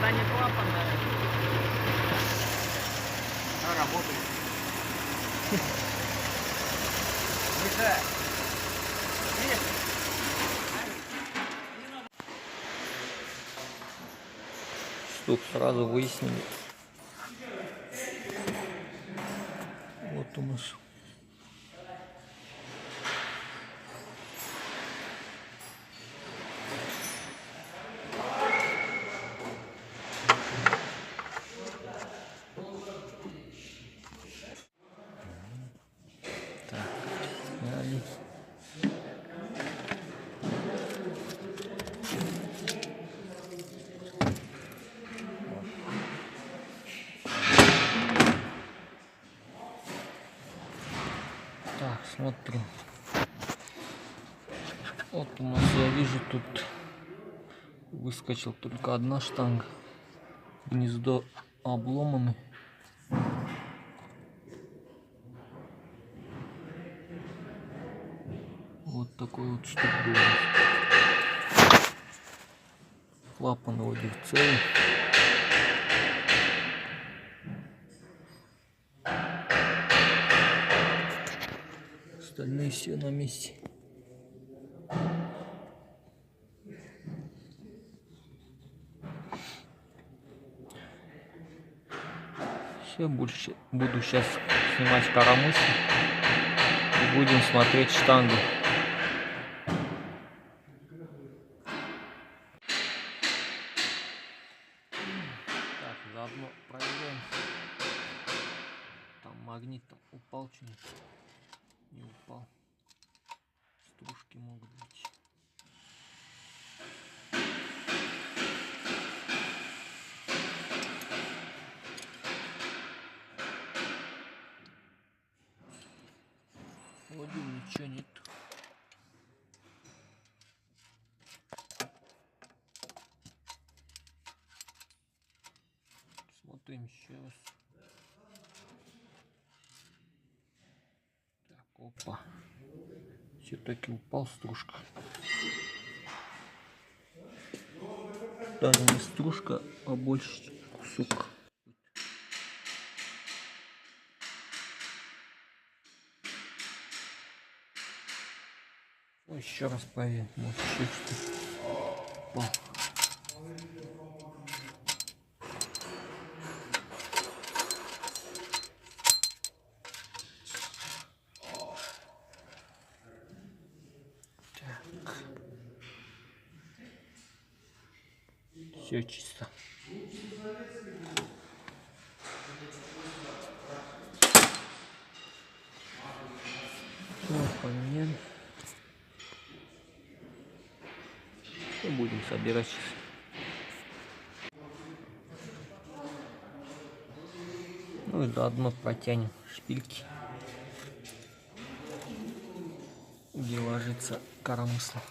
Она не клапанная. Она работает. Миша! Тут сразу выяснили. Вот у нас. Так, сняли. Так, смотрим. Вот у нас, я вижу, тут выскочил только одна штанга. Гнездо обломаны. Вот такой вот штук был. Клапан вроде в целом. Остальные все на месте. Все, больше буду сейчас снимать коромысло и будем смотреть штангу. Так, заодно проверяем. Там магнит упал что-нибудь. Не упал. Стружки могут быть. Вроде ничего нет. Смотрим еще раз. Так, опа. Все-таки упал стружка. Даже не стружка, а больше кусок. Еще раз проверим, может еще что-то упал. Так. Все чисто. Все поменяли. И будем собирать сейчас. Ну и заодно протянем шпильки, где ложится коромысло.